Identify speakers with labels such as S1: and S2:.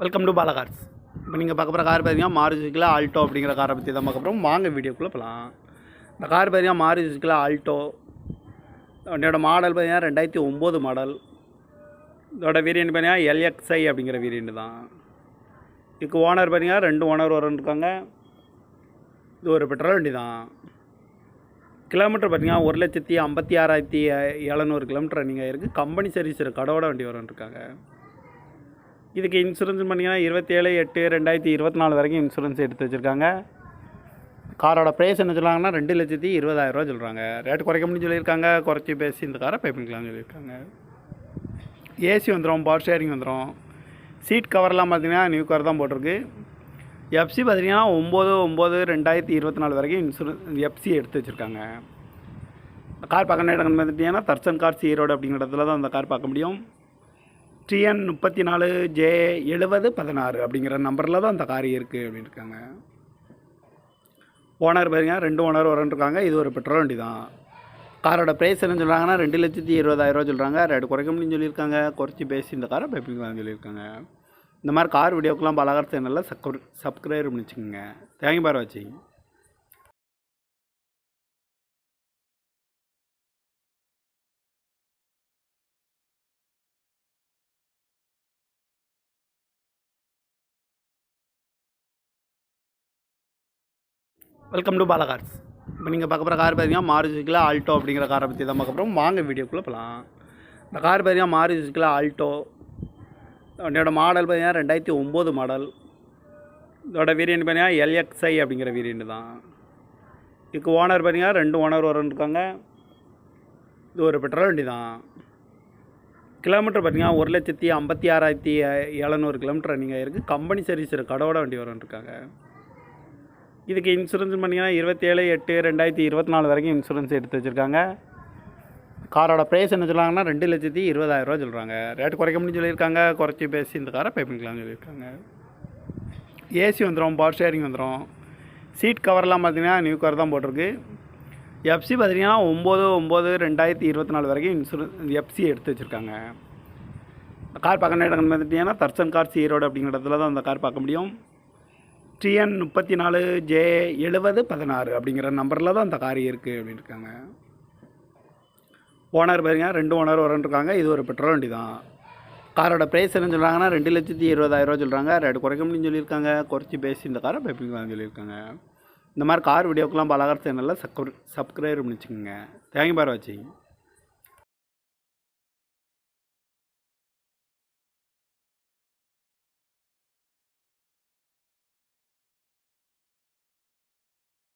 S1: Welcome to Bala cars. இப்போ நீங்கள் பார்க்க போகிற கார் பார்த்தீங்கன்னா மாருதி சுசுகி ஆல்டோ அப்படிங்கிற காரை பற்றி தான் பார்க்க போகிறோம். வாங்க வீடியோக்குள்ளே போகலாம். இந்த கார் பார்த்தீங்கன்னா மாருதி சுசுகி ஆல்டோ. வண்டியோட மாடல் பார்த்தீங்கன்னா 2009 மாடல். இதோட வேரியண்ட் பார்த்தீங்கன்னா LXI அப்படிங்கிற வேரியண்ட் தான். இதுக்கு ஓனர் பார்த்தீங்கன்னா 2 ஓனர் இருக்காங்க. இது ஒரு பெட்ரோல் வண்டி தான். கிலோமீட்டர் பார்த்தீங்கன்னா 1,56,700 கிலோமீட்டர் ரன்னிங் ஆகிருக்கு. கம்பெனி சர்வீஸ் கடவோட வண்டி இருக்காங்க. இதுக்கு இன்சூரன்ஸ் பண்ணிங்கன்னா 27/8/2024 வரைக்கும் இன்சூரன்ஸ் எடுத்து வச்சுருக்காங்க. காரோட ப்ரைஸ் என்ன சொல்கிறாங்கன்னா 2,20,000 சொல்கிறாங்க. ரேட்டு குறைக்க முடியும்னு சொல்லியிருக்காங்க. குறைச்சி பேசி இந்த காரை பே பண்ணிக்கலாம்னு சொல்லியிருக்காங்க. ஏசி வந்துடும், பவர் ஷேரிங் வந்துடும். சீட் கவர்லாம் பார்த்திங்கன்னா நியூ கவர் தான் போட்டிருக்கு. எஃப்சி பார்த்திங்கன்னா 9/9/2024 வரைக்கும் எஃப்சி எடுத்து வச்சுருக்காங்க. கார் பார்க்க இடங்கள் பார்த்துட்டிங்கன்னா தர்சன் கார்ஸ் ஈரோடு அப்படிங்கிற இடத்துல தான் அந்த கார் பார்க்க முடியும். TN 34J7016 அப்படிங்கிற நம்பரில் தான் அந்த கார் இருக்குது அப்படின்னு இருக்காங்க. ஓனர் பாருங்க 2 ஓனர் இருக்காங்க. இது ஒரு பெட்ரோல் வண்டி தான். காரோட ப்ரைஸ் என்ன சொல்கிறாங்கன்னா 2,20,000 சொல்கிறாங்க. ரேட்டு குறைக்க முடியும்னு சொல்லியிருக்காங்க. குறைச்சி பேசி இந்த காரை பைப்பிங்களான்னு சொல்லியிருக்காங்க. இந்த மாதிரி கார் வீடியோக்கெலாம் பாலா கார்ஸ் சேனலில் சப்ஸ்கிரைப் பண்ணி வச்சுக்கோங்க. தேங்க்யூ ஃபார் வாட்சிங். Welcome to Bala cars. இப்போ நீங்கள் பார்க்க போகிற கார் பார்த்தீங்கன்னா மாருதி சுசுகி ஆல்டோ அப்படிங்கிற காரை பற்றி தான் பார்க்க போகிறோம். வாங்க வீடியோக்குள்ளே போகலாம். இந்த கார் பார்த்தீங்கன்னா மாருதி சுசுகி ஆல்டோ. வண்டியோட மாடல் பார்த்தீங்கன்னா 2009 மாடல். இதோட வேரியண்ட் பார்த்தீங்கன்னா LXI அப்படிங்கிற வேரியண்ட் தான். இதுக்கு ஓனர் பார்த்தீங்கன்னா 2 ஓனர் இருக்காங்க. இது ஒரு பெட்ரோல் வண்டி தான். கிலோமீட்டர் பார்த்தீங்கன்னா 1,56,700 கிலோமீட்டர் ரன்னிங் ஆகிருக்கு. கம்பெனி சர்வீஸ் கடவோட வண்டி இருக்காங்க. இதுக்கு இன்சூரன்ஸ் பண்ணிங்கன்னா 27/8/2024 வரைக்கும் இன்சூரன்ஸ் எடுத்து வச்சுருக்காங்க. காரோட ப்ரைஸ் என்ன சொல்கிறாங்கன்னா 2,20,000 சொல்கிறாங்க. ரேட்டு குறைக்க முடியும்னு சொல்லியிருக்காங்க. குறைச்சி பேசி இந்த காரை பே பண்ணிக்கலாம்னு சொல்லியிருக்காங்க. ஏசி வந்துடும், பவர் ஷேரிங் வந்துடும். சீட் கவர்லாம் பார்த்திங்கன்னா நியூ கவர் தான் போட்டிருக்கு. எஃப்சி பார்த்திங்கன்னா 9/9/2024 வரைக்கும் எஃப்சி எடுத்து வச்சுருக்காங்க. கார் பார்க்க இடங்கள் பார்த்துட்டிங்கன்னா தர்சன் கார்ஸ் ஈரோடு அப்படிங்கிற இடத்துல தான் அந்த கார் பார்க்க முடியும். TN 34J7016 அப்படிங்கிற நம்பரில் தான் அந்த கார் இருக்குது அப்படின்னு இருக்காங்க. ஓனர் பாருங்க 2 ஓனர் இருக்காங்க. இது ஒரு பெட்ரோல் வண்டி தான். காரோட ப்ரைஸ் என்ன சொல்கிறாங்கன்னா 2,20,000 சொல்கிறாங்க. ரேட்டு குறைக்க முடியும்னு சொல்லியிருக்காங்க. குறைச்சி பேசி இந்த காரை பே பண்ணிக்கலாம்னு சொல்லியிருக்காங்க. இந்த மாதிரி கார் வீடியோக்கெலாம் பாலா கார்ஸ் சேனலில் சப்ஸ்கிரைப் பண்ணி வச்சுக்கோங்க. தேங்க்யூ ஃபார் வாட்சிங்.